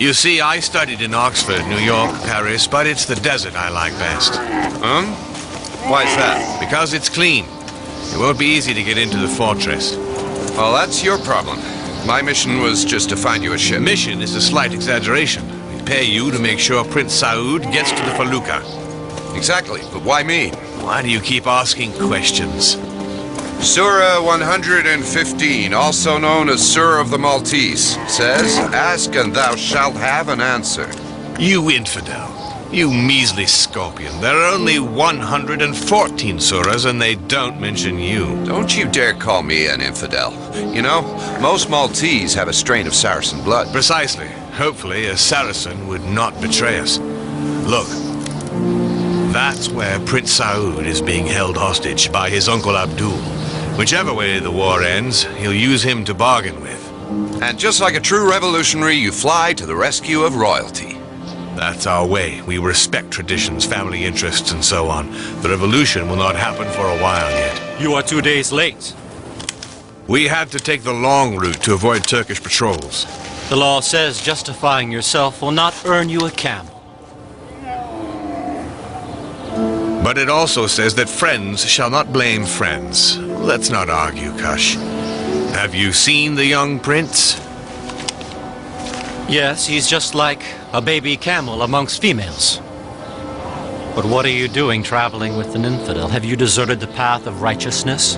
You see, I studied in Oxford, New York, Paris, but it's the desert I like best. Why is that? Because it's clean. It won't be easy to get into the fortress. Well, that's your problem. My mission was just to find you a ship. Mission is a slight exaggeration. We pay you to make sure Prince Saud gets to the Felucca. Exactly, but why me? Why do you keep asking questions? Surah 115, also known as Surah of the Maltese, says, "Ask and thou shalt have an answer." You infidel. You measly scorpion. There are only 114 surahs and they don't mention you. Don't you dare call me an infidel. You know, most Maltese have a strain of Saracen blood. Precisely. Hopefully a Saracen would not betray us. Look, that's where Prince Saud is being held hostage by his uncle Abdul. Whichever way the war ends, he'll use him to bargain with. And just like a true revolutionary, you fly to the rescue of royalty. That's our way. We respect traditions, family interests, and so on. The revolution will not happen for a while yet. You are 2 days late. We had to take the long route to avoid Turkish patrols. The law says justifying yourself will not earn you a camel. But it also says that friends shall not blame friends. Let's not argue, Kush. Have you seen the young prince? Yes, he's just like a baby camel amongst females. But what are you doing traveling with an infidel? Have you deserted the path of righteousness?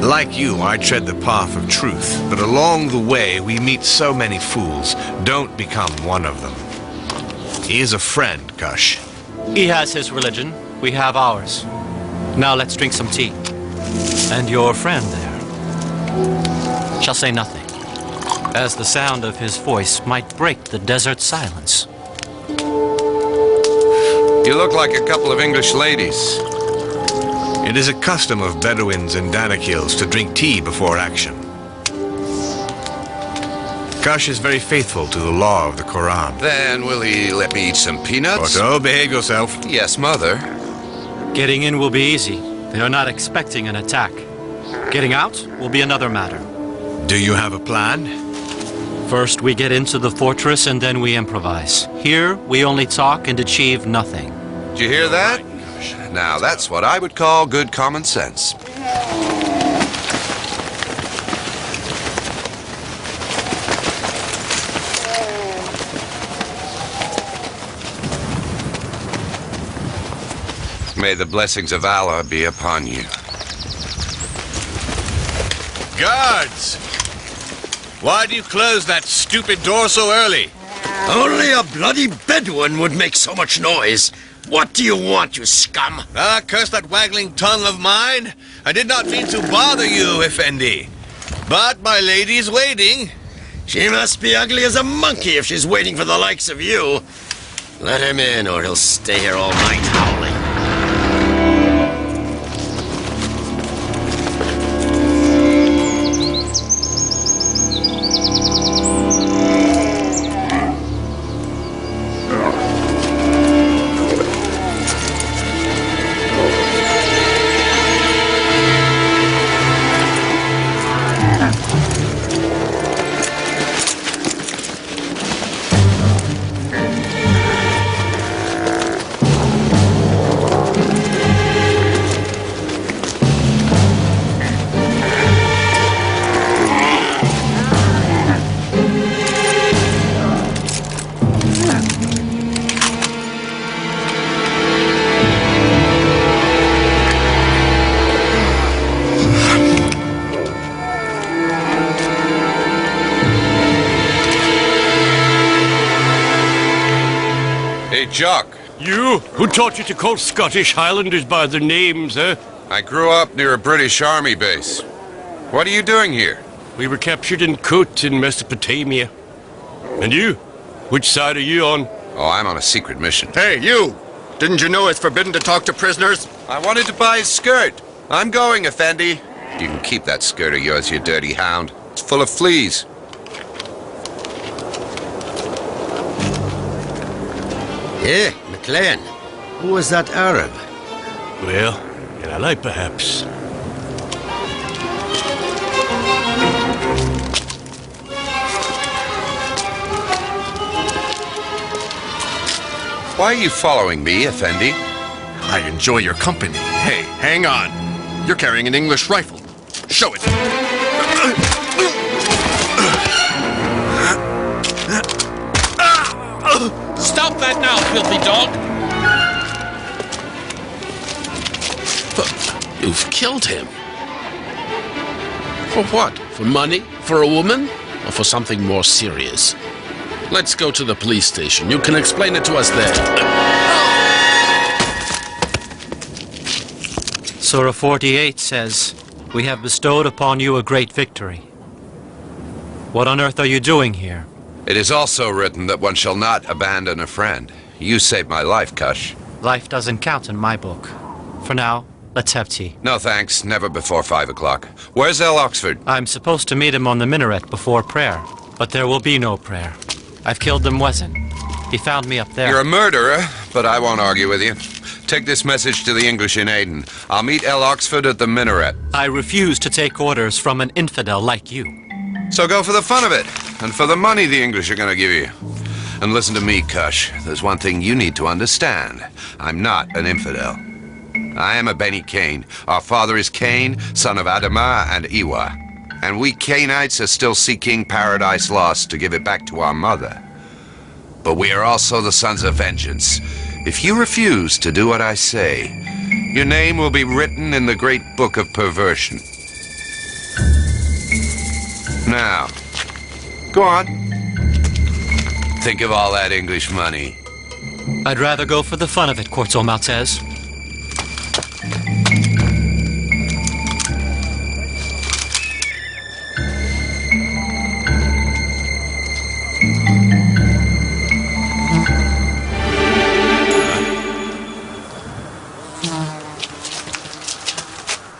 Like you, I tread the path of truth, but along the way we meet so many fools. Don't become one of them. He is a friend, Kush. He has his religion, we have ours. Now let's drink some tea. And your friend there shall say nothing, as the sound of his voice might break the desert silence. You look like a couple of English ladies. It is a custom of Bedouins and Danakils to drink tea before action. Kush is very faithful to the law of the Quran. Then will he let me eat some peanuts? Corto, behave yourself. Yes, Mother. Getting in will be easy. They are not expecting an attack. Getting out will be another matter. Do you have a plan? First we get into the fortress and then we improvise. Here we only talk and achieve nothing. Did you hear that? Now that's what I would call good common sense. May the blessings of Allah be upon you. Guards! Why do you close that stupid door so early? Only a bloody Bedouin would make so much noise. What do you want, you scum? Ah, curse that waggling tongue of mine. I did not mean to bother you, Effendi. But my lady's waiting. She must be ugly as a monkey if she's waiting for the likes of you. Let him in or he'll stay here all night howling. Jock. You? Who taught you to call Scottish Highlanders by their names, eh? I grew up near a British Army base. What are you doing here? We were captured in Kut in Mesopotamia. And you? Which side are you on? Oh, I'm on a secret mission. Hey, you! Didn't you know it's forbidden to talk to prisoners? I wanted to buy his skirt. I'm going, Effendi. You can keep that skirt of yours, you dirty hound. It's full of fleas. Hey, McLean. Who was that Arab? Well, can I lie, perhaps? Why are you following me, Effendi? I enjoy your company. Hey, hang on. You're carrying an English rifle. Show it. Stop that now, filthy dog! You've killed him. For what? For money? For a woman? Or for something more serious? Let's go to the police station. You can explain it to us there. Surah 48 says, "We have bestowed upon you a great victory." What on earth are you doing here? It is also written that one shall not abandon a friend. You saved my life, Kush. Life doesn't count in my book. For now, let's have tea. No thanks, never before 5 o'clock. Where's El Oxford? I'm supposed to meet him on the minaret before prayer, but there will be no prayer. I've killed the Muezzin. He found me up there. You're a murderer, but I won't argue with you. Take this message to the English in Aden. I'll meet El Oxford at the minaret. I refuse to take orders from an infidel like you. So go for the fun of it, and for the money the English are gonna give you. And listen to me, Kush. There's one thing you need to understand. I'm not an infidel. I am a Beni Cain. Our father is Cain, son of Adamah and Iwa. And we Cainites are still seeking paradise lost to give it back to our mother. But we are also the sons of vengeance. If you refuse to do what I say, your name will be written in the great book of perversion. Now, go on. Think of all that English money. I'd rather go for the fun of it, Corto Maltese.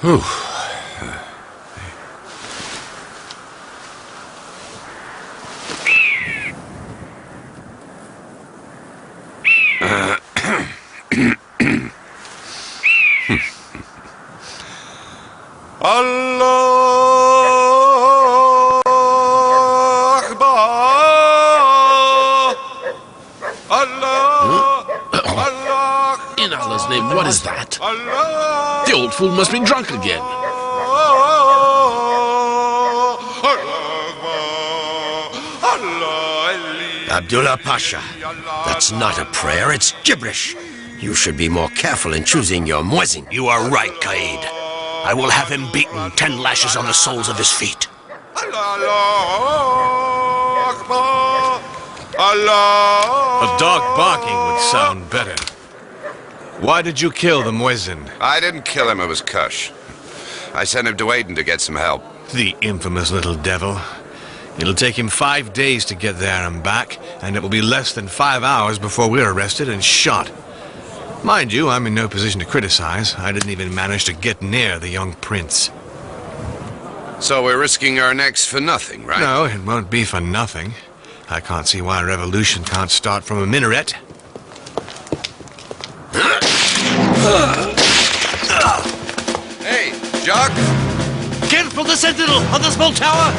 Whew. Allah Akbar. Allah. Allah. In Allah's name, what is that? Allah. The old fool must be drunk again. Abdullah Pasha, that's not a prayer, it's gibberish. You should be more careful in choosing your muezzin. You are right, Qaid. I will have him beaten 10 lashes on the soles of his feet. A dog barking would sound better. Why did you kill the muezzin? I didn't kill him, it was Kush. I sent him to Aden to get some help. The infamous little devil. It'll take him 5 days to get there and back, and it will be less than 5 hours before we're arrested and shot. Mind you, I'm in no position to criticize. I didn't even manage to get near the young prince. So we're risking our necks for nothing, right? No, it won't be for nothing. I can't see why a revolution can't start from a minaret. Hey, Jock! Careful, the sentinel on the small tower!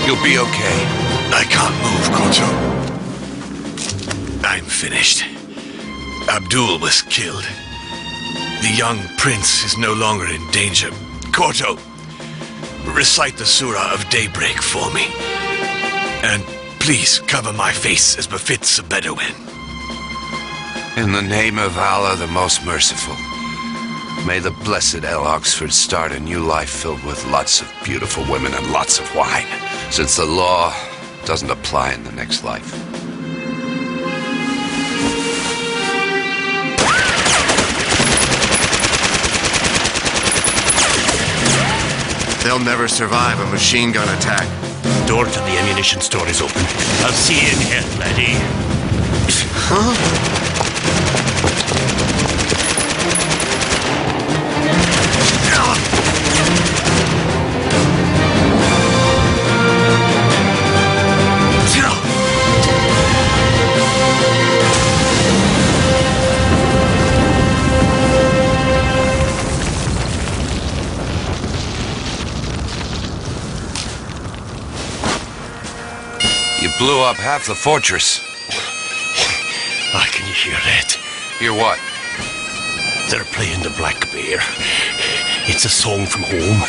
You'll be okay. I can't move, Corto. I'm finished. Abdul was killed. The young prince is no longer in danger. Corto, recite the Surah of Daybreak for me. And please cover my face as befits a Bedouin. In the name of Allah, the most merciful. May the blessed El Oxford start a new life filled with lots of beautiful women and lots of wine, since the law doesn't apply in the next life. They'll never survive a machine gun attack. Door to the ammunition store is open. I'll see you in here, laddie. You blew up half the fortress. Ah, can you hear that? Hear what? They're playing the Black Bear. It's a song from home.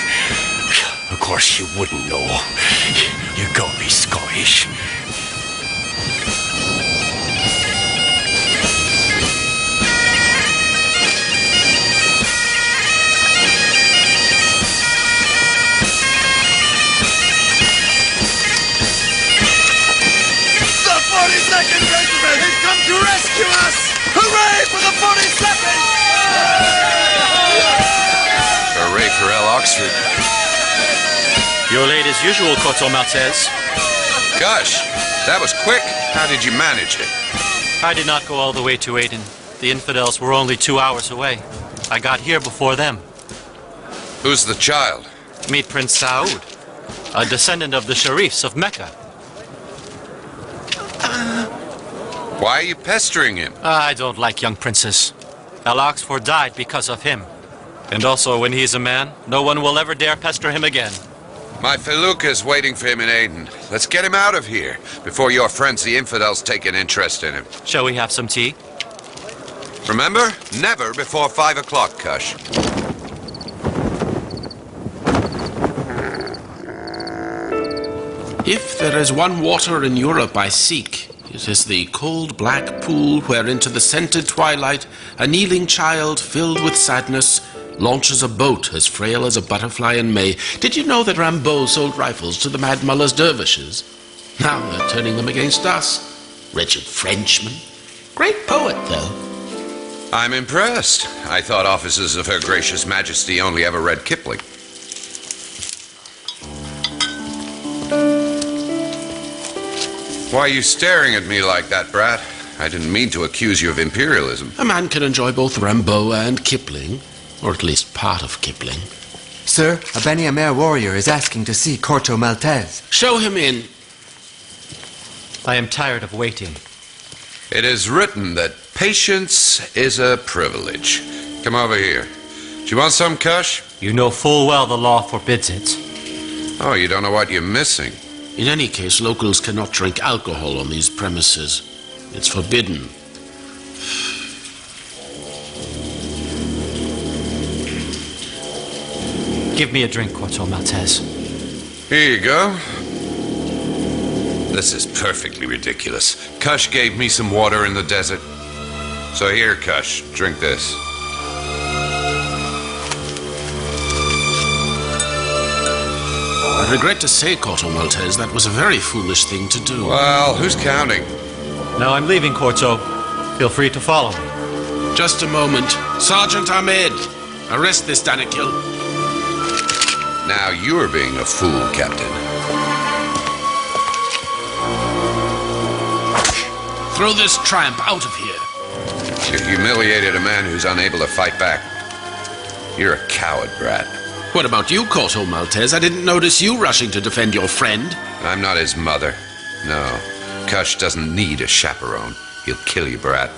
Of course you wouldn't know. You gotta be Scottish. The 42nd Regiment has come to rescue us! Hooray for the 42nd! Hooray for El Oxford. You're late as usual, Corto Maltese. Gosh, that was quick. How did you manage it? I did not go all the way to Aden. The infidels were only 2 hours away. I got here before them. Who's the child? Meet Prince Saud, a descendant of the Sharifs of Mecca. Why are you pestering him? I don't like young princes. El Oxford died because of him. And also, when he's a man, no one will ever dare pester him again. My felucca's waiting for him in Aden. Let's get him out of here before your friends the infidels take an interest in him. Shall we have some tea? Remember? Never before 5 o'clock, Kush. If there is one water in Europe I seek, it is the cold black pool where into the scented twilight a kneeling child filled with sadness launches a boat as frail as a butterfly in May. Did you know that Rimbaud sold rifles to the Mad Mullah's dervishes? Now they're turning them against us. Wretched Frenchman. Great poet, though. I'm impressed. I thought officers of Her Gracious Majesty only ever read Kipling. Why are you staring at me like that, Brat? I didn't mean to accuse you of imperialism. A man can enjoy both Rimbaud and Kipling, or at least part of Kipling. Sir, a Beni Amer warrior is asking to see Corto Maltese. Show him in. I am tired of waiting. It is written that patience is a privilege. Come over here. Do you want some, Kush? You know full well the law forbids it. Oh, you don't know what you're missing. In any case, locals cannot drink alcohol on these premises. It's forbidden. Give me a drink, Corto Maltese. Here you go. This is perfectly ridiculous. Kush gave me some water in the desert. So here, Kush, drink this. I regret to say, Corto Maltese, that was a very foolish thing to do. Well, who's counting? Now I'm leaving, Corto. Feel free to follow me. Just a moment. Sergeant Ahmed, arrest this Danakil. Now you're being a fool, Captain. Throw this tramp out of here. You humiliated a man who's unable to fight back. You're a coward, Brat. What about you, Corto Maltese? I didn't notice you rushing to defend your friend. I'm not his mother. No. Kush doesn't need a chaperone. He'll kill you, Brat.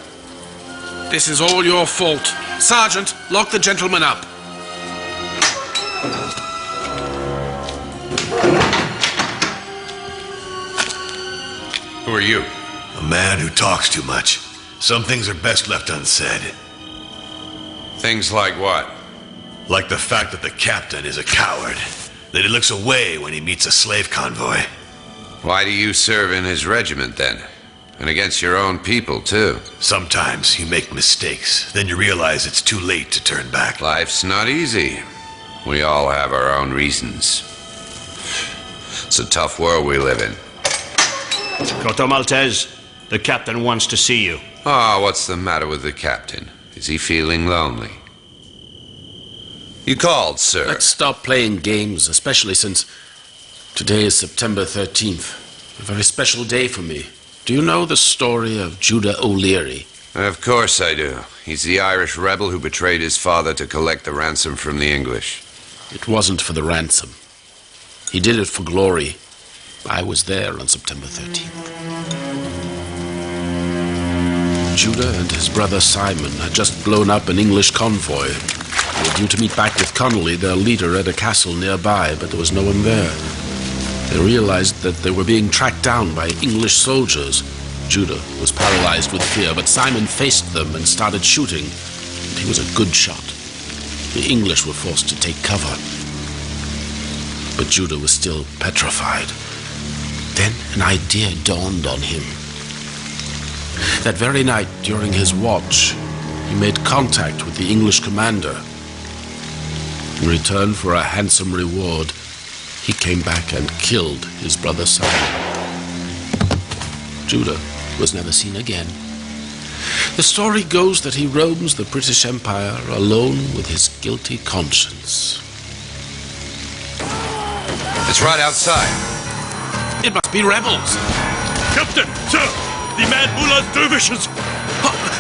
This is all your fault. Sergeant, lock the gentleman up. Who are you? A man who talks too much. Some things are best left unsaid. Things like what? Like the fact that the captain is a coward. That he looks away when he meets a slave convoy. Why do you serve in his regiment, then? And against your own people, too? Sometimes you make mistakes. Then you realize it's too late to turn back. Life's not easy. We all have our own reasons. It's a tough world we live in. Corto Maltese, the captain wants to see you. Ah, what's the matter with the captain? Is he feeling lonely? You called, sir. Let's stop playing games, especially since today is September 13th. A very special day for me. Do you know the story of Judah O'Leary? Of course I do. He's the Irish rebel who betrayed his father to collect the ransom from the English. It wasn't for the ransom. He did it for glory. I was there on September 13th. Judah and his brother Simon had just blown up an English convoy. They were due to meet back with Connolly, their leader, at a castle nearby, but there was no one there. They realized that they were being tracked down by English soldiers. Judah was paralyzed with fear, but Simon faced them and started shooting, and he was a good shot. The English were forced to take cover. But Judah was still petrified. Then an idea dawned on him. That very night, during his watch, he made contact with the English commander. In return for a handsome reward, he came back and killed his brother Simon. Judah was never seen again. The story goes that he roams the British Empire alone with his guilty conscience. It's right outside. It must be rebels. Captain, sir! The man Mullah's dervishes!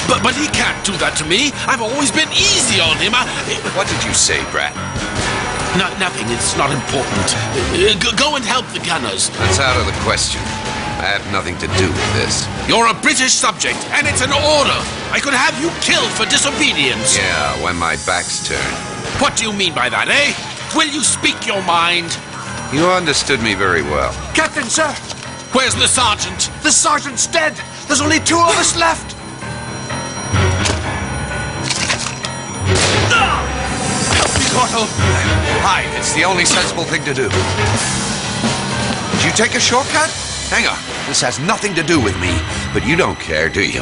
But he can't do that to me. I've always been easy on him. What did you say, Brat? Nothing. It's not important. Go and help the gunners. That's out of the question. I have nothing to do with this. You're a British subject, and it's an order. I could have you killed for disobedience. Yeah, when my back's turned. What do you mean by that, eh? Will you speak your mind? You understood me very well. Captain, sir! Where's the sergeant? The sergeant's dead! There's only 2 of us left! Help me, Corto! Hide, it's the only sensible thing to do. Did you take a shortcut? Hang on, this has nothing to do with me, but you don't care, do you?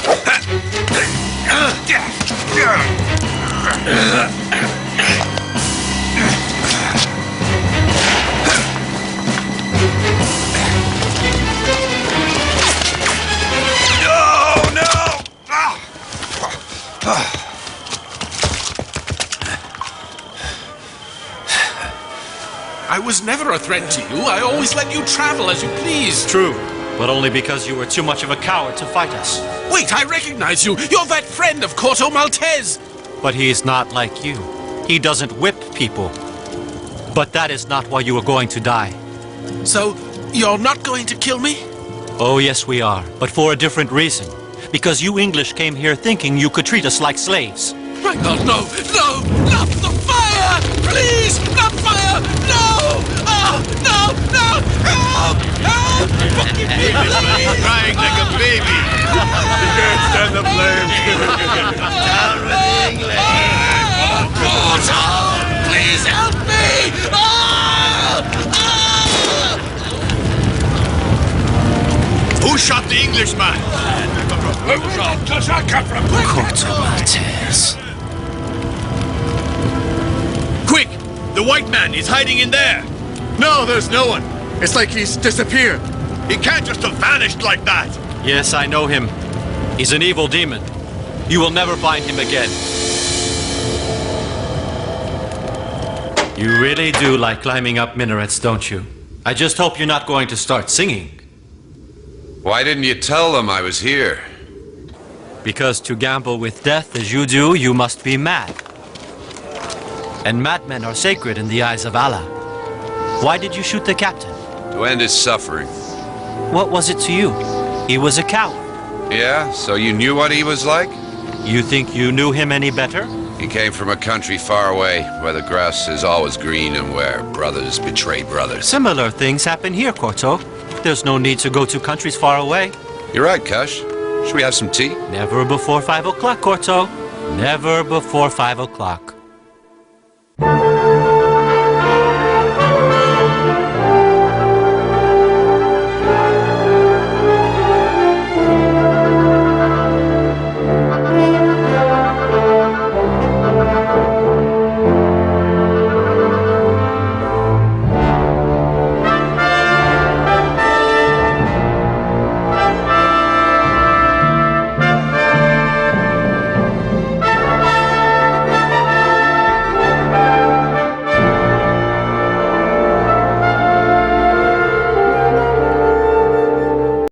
I was never a threat to you. I always let you travel as you please. True, but only because you were too much of a coward to fight us. Wait, I recognize you. You're that friend of Corto Maltese. But he's not like you. He doesn't whip people. But that is not why you are going to die. So, you're not going to kill me? Oh, yes, we are, but for a different reason. Because you English came here thinking you could treat us like slaves. Right, no, not the fire! Please, not fire! No! Oh, no! Help! Fucking me, please! Crying like a baby. You can't stand the flames. Down with the English! Corto! Please help me! Who shot the Englishman? Corto Maltese. Quick! The white man is hiding in there. No, there's no one. It's like he's disappeared. He can't just have vanished like that. Yes, I know him. He's an evil demon. You will never find him again. You really do like climbing up minarets, don't you? I just hope you're not going to start singing. Why didn't you tell them I was here? Because to gamble with death as you do, you must be mad. And madmen are sacred in the eyes of Allah. Why did you shoot the captain? To end his suffering. What was it to you? He was a coward. Yeah, so you knew what he was like? You think you knew him any better? He came from a country far away, where the grass is always green and where brothers betray brothers. Similar things happen here, Corto. There's no need to go to countries far away. You're right, Kush. Should we have some tea? Never before 5 o'clock, Corto. Never before 5 o'clock.